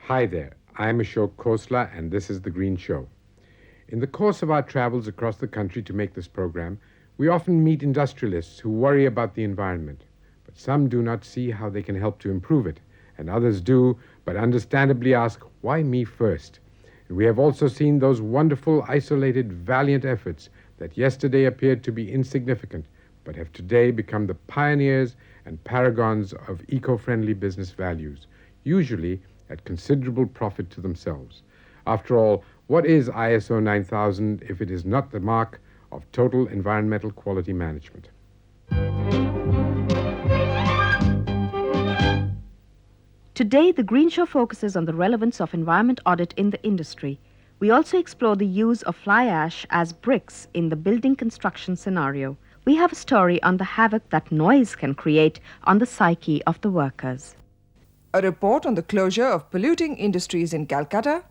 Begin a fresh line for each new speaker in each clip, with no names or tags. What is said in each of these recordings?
Hi there, I'm Ashok Khosla and this is The Green Show. In the course of our travels across the country to make this program, we often meet industrialists who worry about the environment, but some do not see how they can help to improve it, and others do, but understandably ask, why me first? And we have also seen those wonderful, isolated, valiant efforts that yesterday appeared to be insignificant, but have today become the pioneers and paragons of eco-friendly business values, usually at considerable profit to themselves. After all, what is ISO 9000 if it is not the mark of total environmental quality management?
Today, the Green Show focuses on the relevance of environment audit in the industry. We also explore the use of fly ash as bricks in the building construction scenario. We have a story on the havoc that noise can create on the psyche of the workers.
A report on the closure of polluting industries in Calcutta.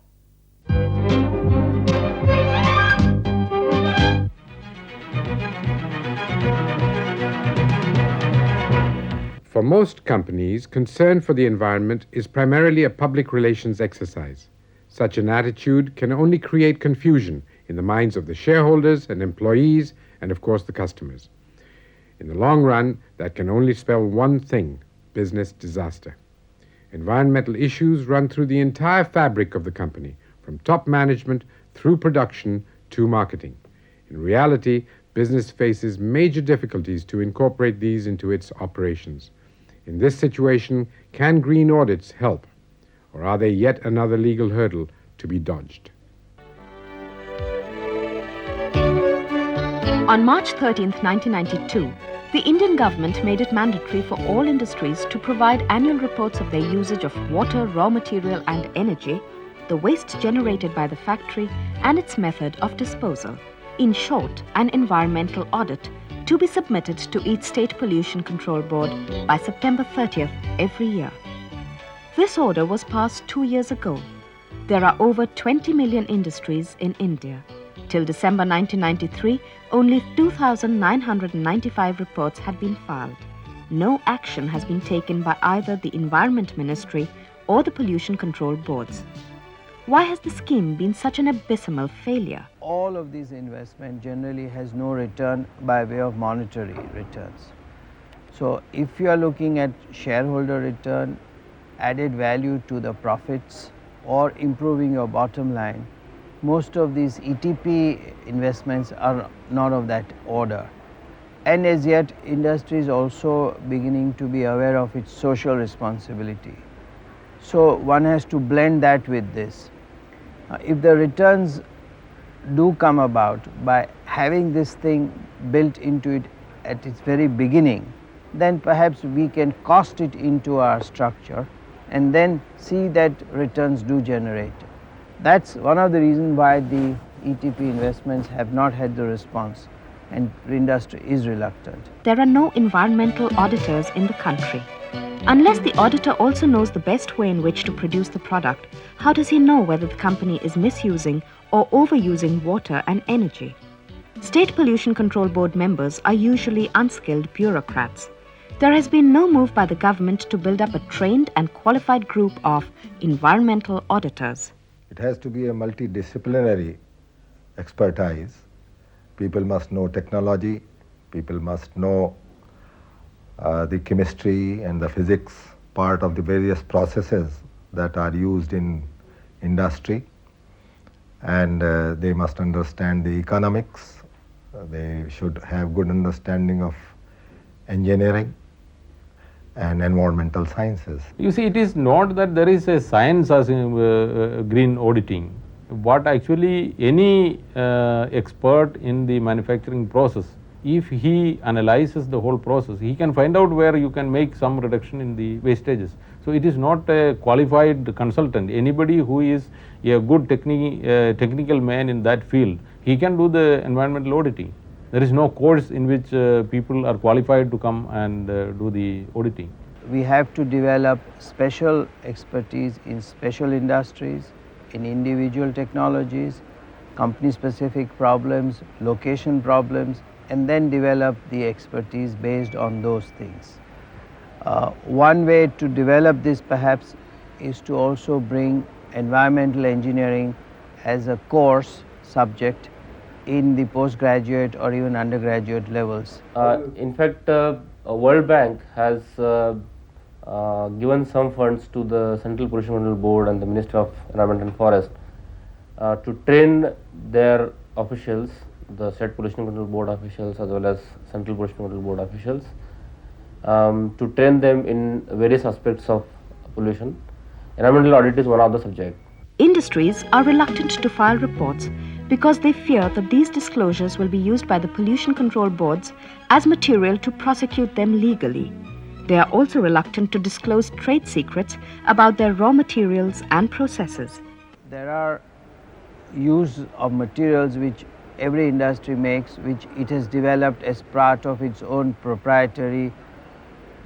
For most companies, concern for the environment is primarily a public relations exercise. Such an attitude can only create confusion in the minds of the shareholders and employees and, of course, the customers. In the long run, that can only spell one thing: business disaster. Environmental issues run through the entire fabric of the company, from top management through production to marketing. In reality, business faces major difficulties to incorporate these into its operations. In this situation, can green audits help, or are they yet another legal hurdle to be dodged?
On March 13, 1992, the Indian government made it mandatory for all industries to provide annual reports of their usage of water, raw material and energy, the waste generated by the factory and its method of disposal. In short, an environmental audit to be submitted to each state pollution control board by September 30th every year. This order was passed 2 years ago. There are over 20 million industries in India. Till December 1993, only 2,995 reports had been filed. No action has been taken by either the Environment Ministry or the Pollution Control Boards. Why has the scheme been such an abysmal failure?
All of these investment generally has no return by way of monetary returns. So if you are looking at shareholder return, added value to the profits, or improving your bottom line, most of these ETP investments are not of that order. And as yet, industry is also beginning to be aware of its social responsibility. So one has to blend that with this. If the returns do come about by having this thing built into it at its very beginning, then perhaps we can cost it into our structure and then see that returns do generate. That's one of the reasons why the ETP investments have not had the response and industry is reluctant.
There are no environmental auditors in the country. Unless the auditor also knows the best way in which to produce the product, how does he know whether the company is misusing or overusing water and energy? State Pollution Control Board members are usually unskilled bureaucrats. There has been no move by the government to build up a trained and qualified group of environmental auditors.
It has to be a multidisciplinary expertise. People must know technology, people must know the chemistry and the physics part of the various processes that are used in industry, and they must understand the economics They should have good understanding of engineering and environmental sciences.
You see, it is not that there is a science as in green auditing. What actually any expert in the manufacturing process, if he analyzes the whole process, he can find out where you can make some reduction in the wastages. So it is not a qualified consultant. Anybody who is a good technical man in that field, he can do the environmental auditing. There is no course in which people are qualified to come and do the auditing.
We have to develop special expertise in special industries, in individual technologies, company specific problems, location problems, and then develop the expertise based on those things. One way to develop this perhaps is to also bring environmental engineering as a course subject in the postgraduate or even undergraduate levels.
In fact, World Bank has given some funds to the Central Pollution Control Board and the Ministry of Environment and Forest to train their officials, the State Pollution Control Board officials as well as Central Pollution Control Board officials, to train them in various aspects of pollution. Environmental audit is one of the subjects.
Industries are reluctant to file reports because they fear that these disclosures will be used by the pollution control boards as material to prosecute them legally. They are also reluctant to disclose trade secrets about their raw materials and processes.
There are use of materials which every industry makes, which it has developed as part of its own proprietary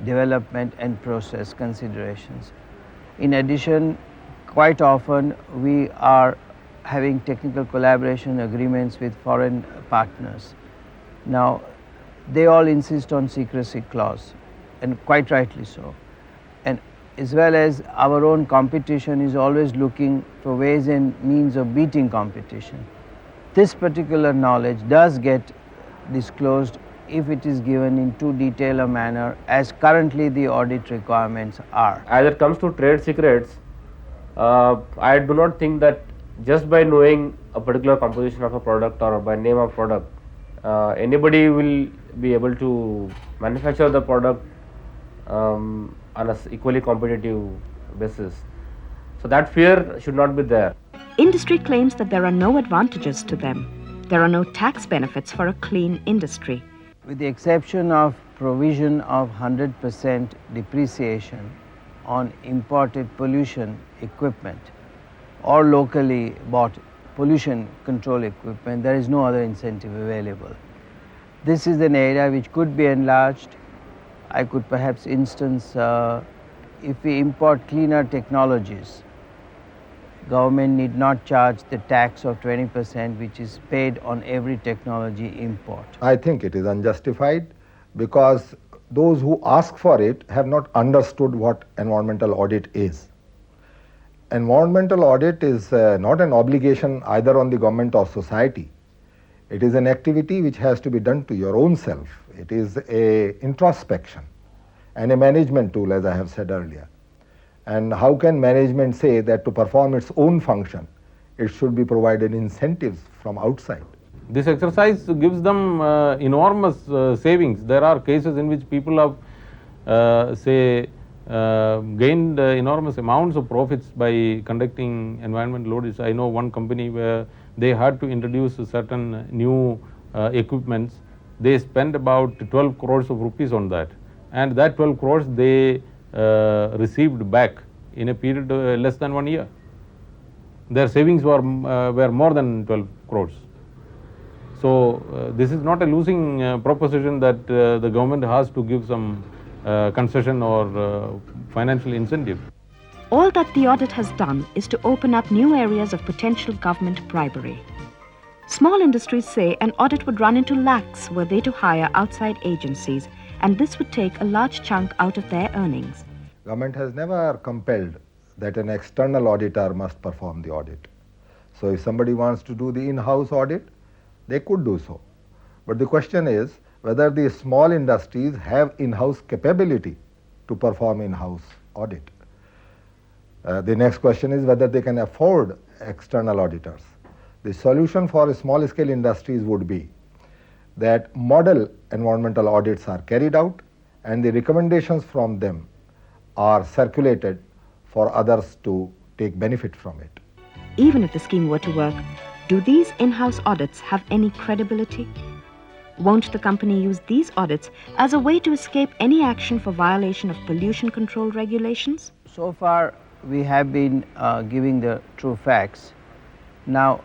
development and process considerations. In addition, quite often we are having technical collaboration agreements with foreign partners. Now, they all insist on secrecy clause, and quite rightly so. And as well as our own competition is always looking for ways and means of beating competition. This particular knowledge does get disclosed if it is given in too detailed a manner as currently the audit requirements are.
As it comes to trade secrets, I do not think that just by knowing a particular composition of a product or by name of product, anybody will be able to manufacture the product on an equally competitive basis. So that fear should not be there.
Industry claims that there are no advantages to them. There are no tax benefits for a clean industry.
With the exception of provision of 100% depreciation on imported pollution equipment or locally bought pollution control equipment, there is no other incentive available. This is an area which could be enlarged. I could perhaps instance if we import cleaner technologies, government need not charge the tax of 20% which is paid on every technology import.
I think it is unjustified because those who ask for it have not understood what environmental audit is. Environmental audit is not an obligation either on the government or society. It is an activity which has to be done to your own self. It is a introspection and a management tool, as I have said earlier. And how can management say that to perform its own function, it should be provided incentives from outside?
This exercise gives them enormous savings. There are cases in which people have, gained enormous amounts of profits by conducting environmental audits. I know one company where they had to introduce certain new equipments. They spent about 12 crores of rupees on that, and that 12 crores they received back in a period less than 1 year. Their savings were more than 12 crores. So this is not a losing proposition that the government has to give some concession or financial incentive.
All that the audit has done is to open up new areas of potential government bribery. Small industries say an audit would run into lakhs were they to hire outside agencies, and this would take a large chunk out of their earnings.
Government has never compelled that an external auditor must perform the audit. So if somebody wants to do the in-house audit, they could do so. But the question is whether the small industries have in-house capability to perform in-house audit. The next question is whether they can afford external auditors. The solution for small-scale industries would be that model environmental audits are carried out and the recommendations from them are circulated for others to take benefit from it.
Even if the scheme were to work, do these in-house audits have any credibility? Won't the company use these audits as a way to escape any action for violation of pollution control regulations?
So far, we have been giving the true facts. Now,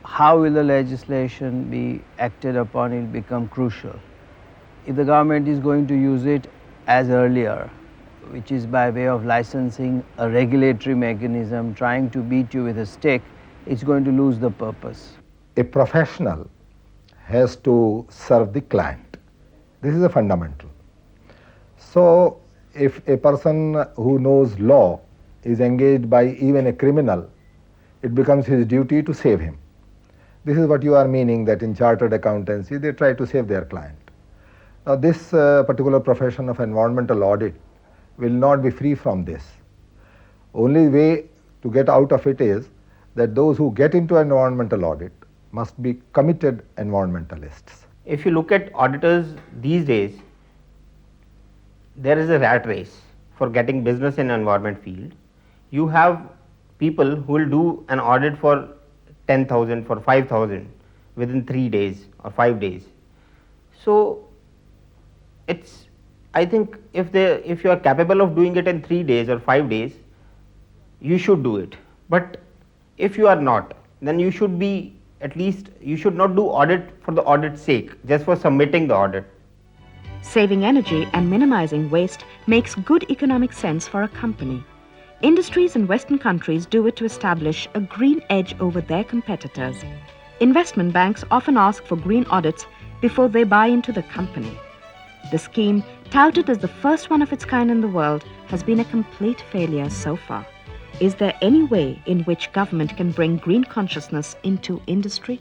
how will the legislation be acted upon will become crucial. If the government is going to use it as earlier, which is by way of licensing a regulatory mechanism, trying to beat you with a stick, it's going to lose the purpose.
A professional has to serve the client. This is a fundamental. So, if a person who knows law is engaged by even a criminal, it becomes his duty to save him. This is what you are meaning, that in chartered accountancy they try to save their client. Now, this particular profession of environmental audit will not be free from this. Only way to get out of it is that those who get into environmental audit must be committed environmentalists.
If you look at auditors these days, there is a rat race for getting business in environment field. You have people who will do an audit for 10,000, for 5,000 within 3 days or 5 days. So it's, I think if you are capable of doing it in 3 days or 5 days, you should do it. But if you are not, then you should be, at least you should not do audit for the audit's sake, just for submitting the audit.
Saving energy and minimizing waste makes good economic sense for a company. Industries in Western countries do it to establish a green edge over their competitors. Investment banks often ask for green audits before they buy into the company. The scheme, touted as the first one of its kind in the world, has been a complete failure so far. Is there any way in which government can bring green consciousness into industry?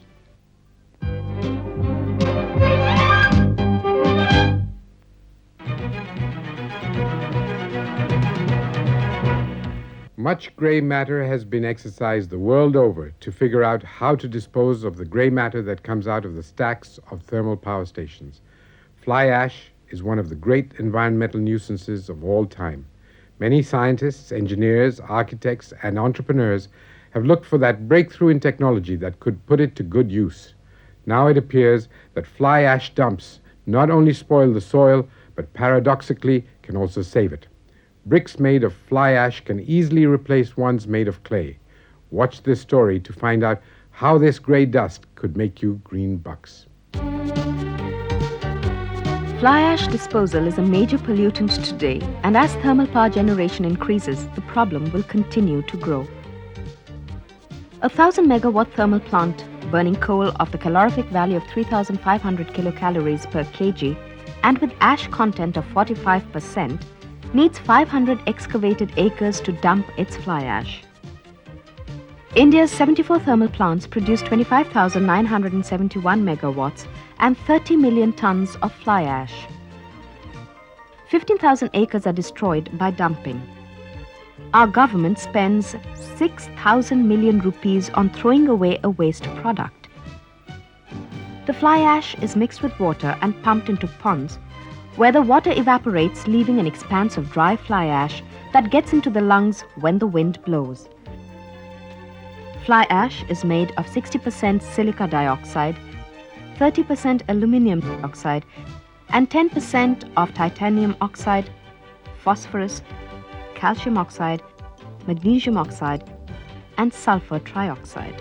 Much grey matter has been exercised the world over to figure out how to dispose of the grey matter that comes out of the stacks of thermal power stations. Fly ash is one of the great environmental nuisances of all time. Many scientists, engineers, architects, and entrepreneurs have looked for that breakthrough in technology that could put it to good use. Now it appears that fly ash dumps not only spoil the soil, but paradoxically can also save it. Bricks made of fly ash can easily replace ones made of clay. Watch this story to find out how this grey dust could make you green bucks.
Fly ash disposal is a major pollutant today, and as thermal power generation increases, the problem will continue to grow. A 1,000 megawatt thermal plant burning coal of the calorific value of 3,500 kilocalories per kg and with ash content of 45% needs 500 excavated acres to dump its fly ash. India's 74 thermal plants produce 25,971 megawatts and 30 million tons of fly ash. 15,000 acres are destroyed by dumping. Our government spends 6,000 million rupees on throwing away a waste product. The fly ash is mixed with water and pumped into ponds, where the water evaporates, leaving an expanse of dry fly ash that gets into the lungs when the wind blows. Fly ash is made of 60% silica dioxide, 30% aluminium dioxide, and 10% of titanium oxide, phosphorus, calcium oxide, magnesium oxide, and sulfur trioxide.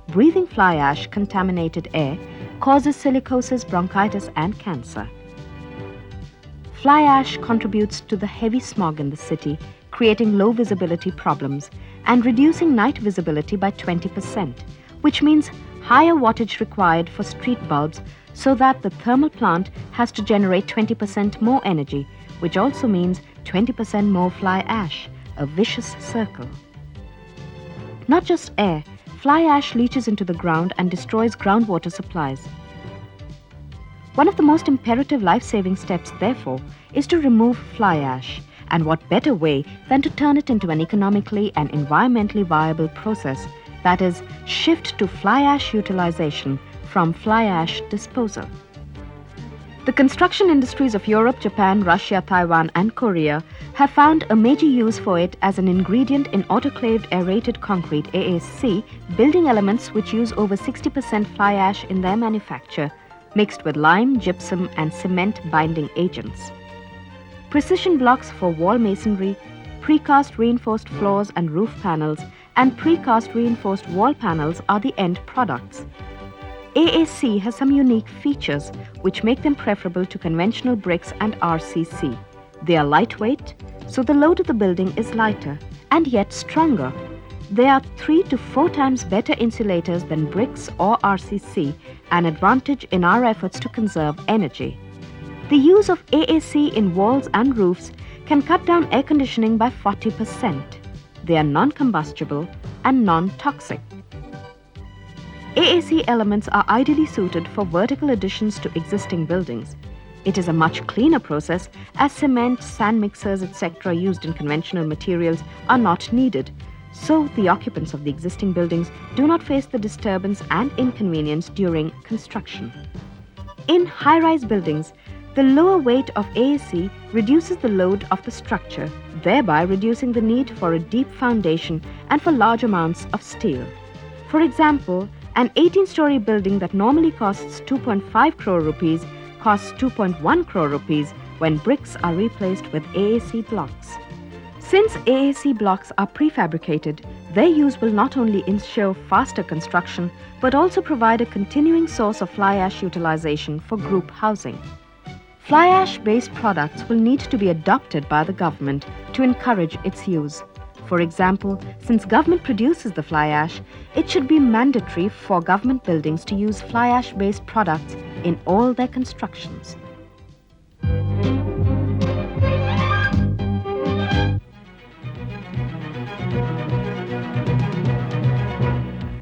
Breathing fly ash contaminated air causes silicosis, bronchitis, and cancer. Fly ash contributes to the heavy smog in the city, creating low visibility problems and reducing night visibility by 20%, which means higher wattage required for street bulbs, so that the thermal plant has to generate 20% more energy, which also means 20% more fly ash, a vicious circle. Not just air, fly ash leaches into the ground and destroys groundwater supplies. One of the most imperative life-saving steps, therefore, is to remove fly ash. And what better way than to turn it into an economically and environmentally viable process that is, shift to fly ash utilization from fly ash disposal. The construction industries of Europe, Japan, Russia, Taiwan, and Korea have found a major use for it as an ingredient in autoclaved aerated concrete (AAC) building elements which use over 60% fly ash in their manufacture, mixed with lime, gypsum, and cement binding agents. Precision blocks for wall masonry, precast reinforced floors and roof panels, and precast reinforced wall panels are the end products. AAC has some unique features which make them preferable to conventional bricks and RCC. They are lightweight, so the load of the building is lighter, and yet stronger. They are 3 to 4 times better insulators than bricks or RCC, an advantage in our efforts to conserve energy. The use of AAC in walls and roofs can cut down air conditioning by 40%. They are non-combustible and non-toxic. AAC elements are ideally suited for vertical additions to existing buildings. It is a much cleaner process as cement, sand mixers, etc. used in conventional materials are not needed, so the occupants of the existing buildings do not face the disturbance and inconvenience during construction. In high-rise buildings, the lower weight of AAC reduces the load of the structure, thereby reducing the need for a deep foundation and for large amounts of steel. For example, an 18-story building that normally costs 2.5 crore rupees costs 2.1 crore rupees when bricks are replaced with AAC blocks. Since AAC blocks are prefabricated, their use will not only ensure faster construction but also provide a continuing source of fly ash utilization for group housing. Fly ash-based products will need to be adopted by the government to encourage its use. For example, since government produces the fly ash, it should be mandatory for government buildings to use fly ash-based products in all their constructions.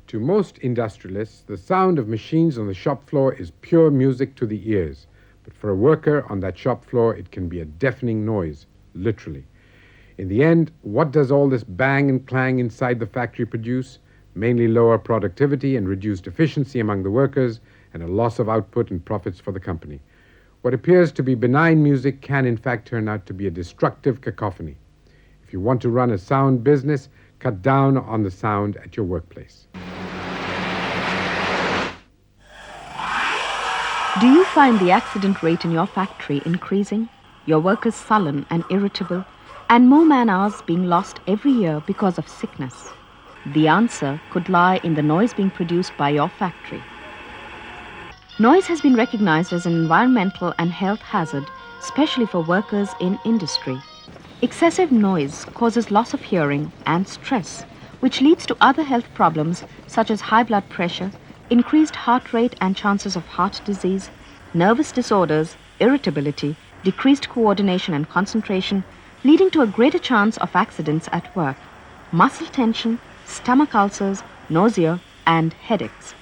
To most industrialists, the sound of machines on the shop floor is pure music to the ears. But for a worker on that shop floor, it can be a deafening noise, literally. In the end, what does all this bang and clang inside the factory produce? Mainly lower productivity and reduced efficiency among the workers, and a loss of output and profits for the company. What appears to be benign music can in fact turn out to be a destructive cacophony. If you want to run a sound business, cut down on the sound at your workplace.
Do you find the accident rate in your factory increasing? Your workers sullen and irritable, and more man-hours being lost every year because of sickness? The answer could lie in the noise being produced by your factory. Noise has been recognized as an environmental and health hazard, especially for workers in industry. Excessive noise causes loss of hearing and stress, which leads to other health problems such as high blood pressure, increased heart rate and chances of heart disease, nervous disorders, irritability, decreased coordination and concentration, leading to a greater chance of accidents at work, muscle tension, stomach ulcers, nausea, and headaches.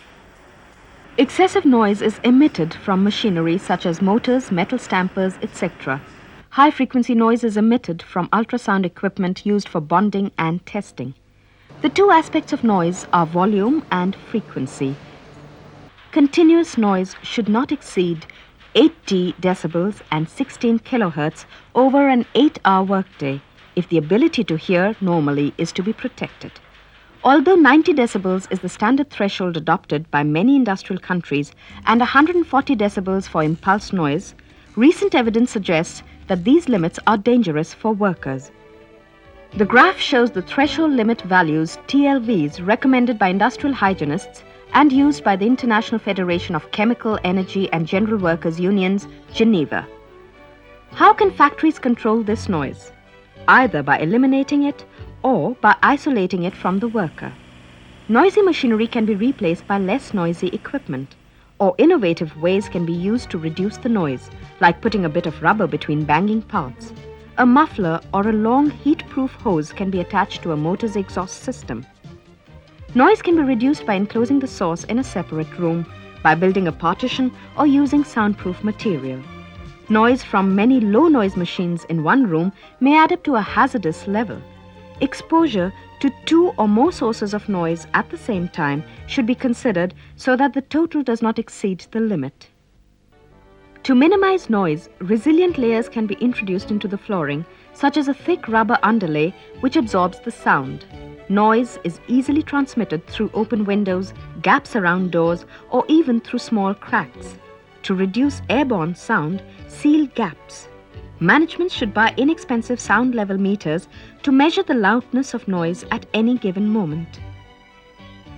Excessive noise is emitted from machinery such as motors, metal stampers, etc. High-frequency noise is emitted from ultrasound equipment used for bonding and testing. The two aspects of noise are volume and frequency. Continuous noise should not exceed 80 decibels and 16 kilohertz over an 8-hour workday if the ability to hear normally is to be protected. Although 90 decibels is the standard threshold adopted by many industrial countries and 140 decibels for impulse noise, recent evidence suggests that these limits are dangerous for workers. The graph shows the threshold limit values, TLVs, recommended by industrial hygienists and used by the International Federation of Chemical, Energy and General Workers Unions, Geneva. How can factories control this noise? Either by eliminating it or by isolating it from the worker. Noisy machinery can be replaced by less noisy equipment, or innovative ways can be used to reduce the noise, like putting a bit of rubber between banging parts. A muffler or a long heat-proof hose can be attached to a motor's exhaust system. Noise can be reduced by enclosing the source in a separate room, by building a partition or using soundproof material. Noise from many low-noise machines in one room may add up to a hazardous level. Exposure to 2 or more sources of noise at the same time should be considered so that the total does not exceed the limit. To minimize noise, resilient layers can be introduced into the flooring, such as a thick rubber underlay which absorbs the sound. Noise is easily transmitted through open windows, gaps around doors, or even through small cracks. To reduce airborne sound, seal gaps. Management should buy inexpensive sound level meters to measure the loudness of noise at any given moment.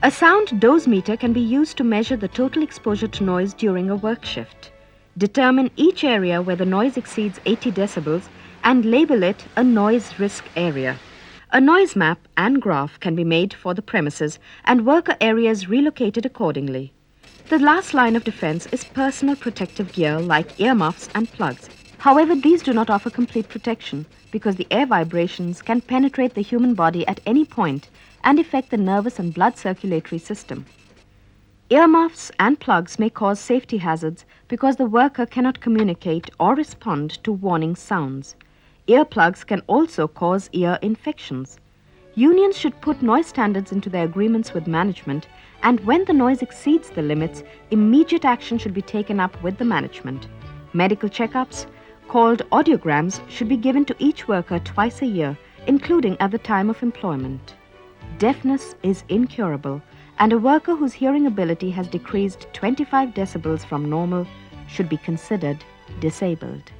A sound dose meter can be used to measure the total exposure to noise during a work shift. Determine each area where the noise exceeds 80 decibels and label it a noise risk area. A noise map and graph can be made for the premises and worker areas relocated accordingly. The last line of defense is personal protective gear like earmuffs and plugs. However, these do not offer complete protection because the air vibrations can penetrate the human body at any point and affect the nervous and blood circulatory system. Earmuffs and plugs may cause safety hazards because the worker cannot communicate or respond to warning sounds. Earplugs can also cause ear infections. Unions should put noise standards into their agreements with management, and when the noise exceeds the limits, immediate action should be taken up with the management. Medical checkups, called audiograms, should be given to each worker twice a year, including at the time of employment. Deafness is incurable, and a worker whose hearing ability has decreased 25 decibels from normal should be considered disabled.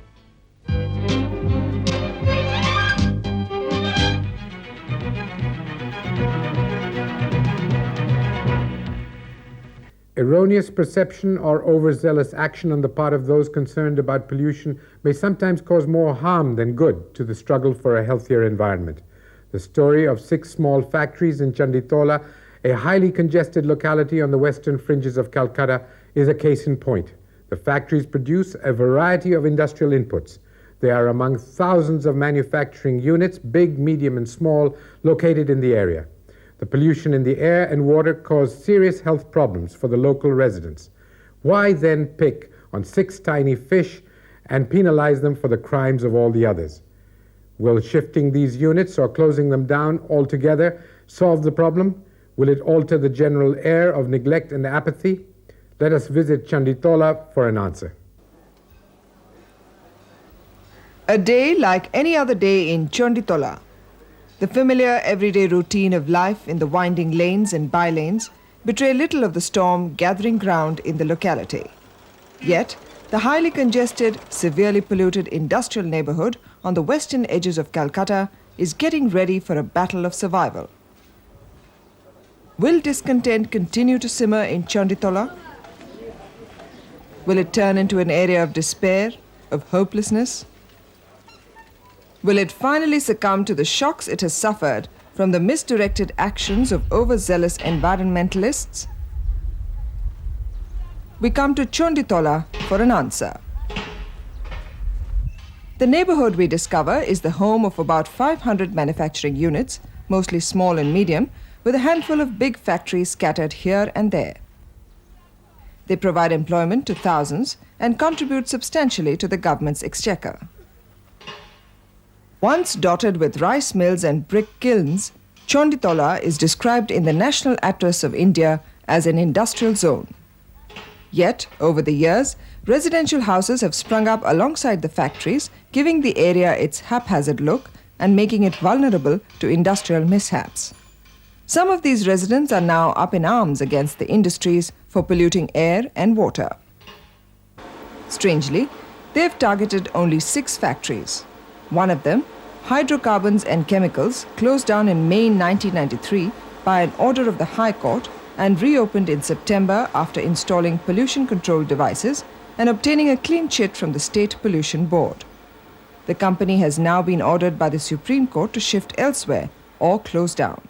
Erroneous perception or overzealous action on the part of those concerned about pollution may sometimes cause more harm than good to the struggle for a healthier environment. The story of 6 small factories in Chanditola, a highly congested locality on the western fringes of Calcutta, is a case in point. The factories produce a variety of industrial inputs. They are among thousands of manufacturing units, big, medium, and small, located in the area. The pollution in the air and water caused serious health problems for the local residents. Why then pick on 6 tiny fish and penalize them for the crimes of all the others? Will shifting these units or closing them down altogether solve the problem? Will it alter the general air of neglect and apathy? Let us visit Chanditola for an answer.
A day like any other day in Chanditola. The familiar everyday routine of life in the winding lanes and bylanes betray little of the storm gathering ground in the locality. Yet, the highly congested, severely polluted industrial neighborhood on the western edges of Calcutta is getting ready for a battle of survival. Will discontent continue to simmer in Chanditola? Will it turn into an area of despair, of hopelessness? Will it finally succumb to the shocks it has suffered from the misdirected actions of overzealous environmentalists? We come to Chanditola for an answer. The neighborhood we discover is the home of about 500 manufacturing units, mostly small and medium, with a handful of big factories scattered here and there. They provide employment to thousands and contribute substantially to the government's exchequer. Once dotted with rice mills and brick kilns, Chanditola is described in the National Atlas of India as an industrial zone. Yet, over the years, residential houses have sprung up alongside the factories, giving the area its haphazard look and making it vulnerable to industrial mishaps. Some of these residents are now up in arms against the industries for polluting air and water. Strangely, they've targeted only 6 factories. One of them, Hydrocarbons and Chemicals, closed down in May 1993 by an order of the High Court and reopened in September after installing pollution control devices and obtaining a clean chit from the State Pollution Board. The company has now been ordered by the Supreme Court to shift elsewhere or close down.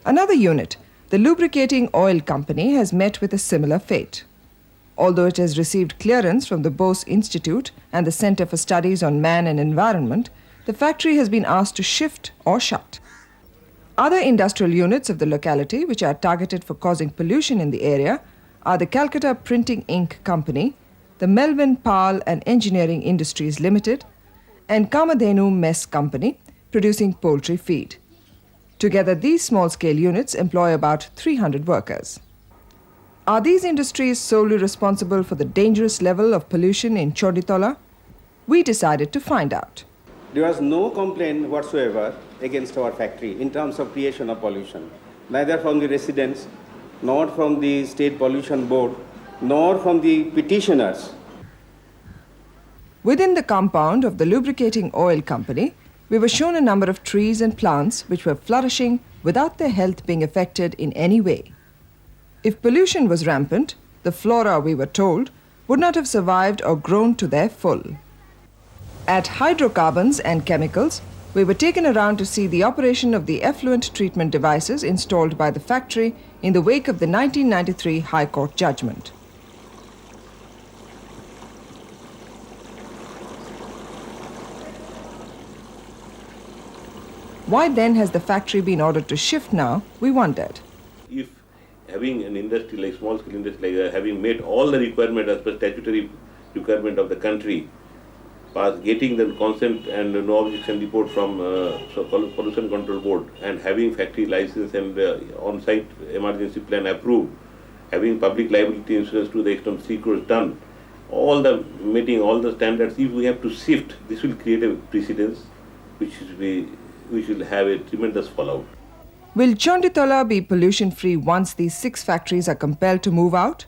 Another unit, the Lubricating Oil Company, has met with a similar fate. Although it has received clearance from the Bose Institute and the Center for Studies on Man and Environment, the factory has been asked to shift or shut. Other industrial units of the locality which are targeted for causing pollution in the area are the Calcutta Printing Ink Company, the Melvin Pal and Engineering Industries Limited, and Kamadhenu Mess Company, producing poultry feed. Together, these small-scale units employ about 300 workers. Are these industries solely responsible for the dangerous level of pollution in Choditola? We decided to find out.
There was no complaint whatsoever against our factory in terms of creation of pollution, neither from the residents, nor from the State Pollution Board, nor from the petitioners.
Within the compound of the lubricating oil company, we were shown a number of trees and plants which were flourishing without their health being affected in any way. If pollution was rampant, the flora, we were told, would not have survived or grown to their full. At hydrocarbons and chemicals, we were taken around to see the operation of the effluent treatment devices installed by the factory in the wake of the 1993 High Court judgment. Why then has the factory been ordered to shift now, we wondered.
If having an industry like small scale industry like having met all the requirement as per statutory requirement of the country, getting the consent and no objection report from Pollution Control Board, and having factory license and on-site emergency plan approved, having public liability insurance to the extent of 3 crores done, all the meeting all the standards, if we have to shift, this will create a precedence which will have a tremendous fallout.
Will Choditola be pollution-free once these 6 factories are compelled to move out?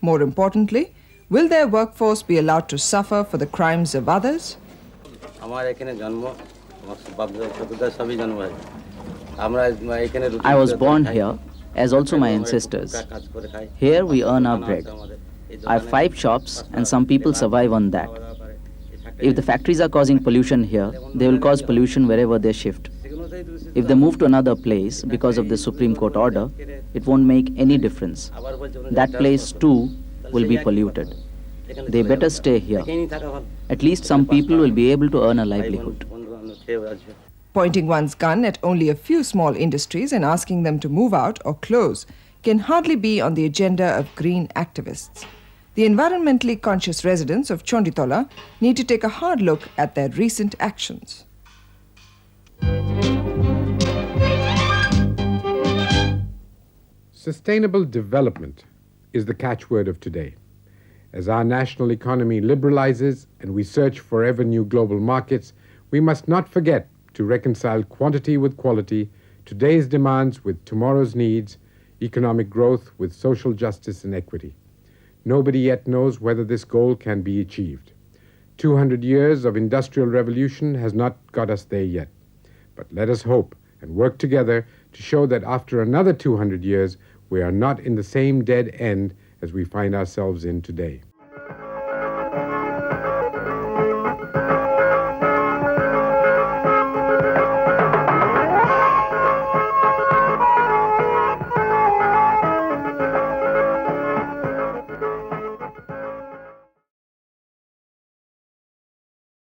More importantly, will their workforce be allowed to suffer for the crimes of others?
I was born here, as also my ancestors. Here we earn our bread. I have 5 shops and some people survive on that. If the factories are causing pollution here, they will cause pollution wherever they shift. If they move to another place because of the Supreme Court order, it won't make any difference. That place too will be polluted. They better stay here. At least some people will be able to earn a livelihood.
Pointing one's gun at only a few small industries and asking them to move out or close can hardly be on the agenda of green activists. The environmentally conscious residents of Choditola need to take a hard look at their recent actions.
Sustainable development is the catchword of today. As our national economy liberalizes and we search for ever new global markets, we must not forget to reconcile quantity with quality, today's demands with tomorrow's needs, economic growth with social justice and equity. Nobody yet knows whether this goal can be achieved. 200 years of industrial revolution has not got us there yet. But let us hope and work together to show that after another 200 years, we are not in the same dead end as we find ourselves in today.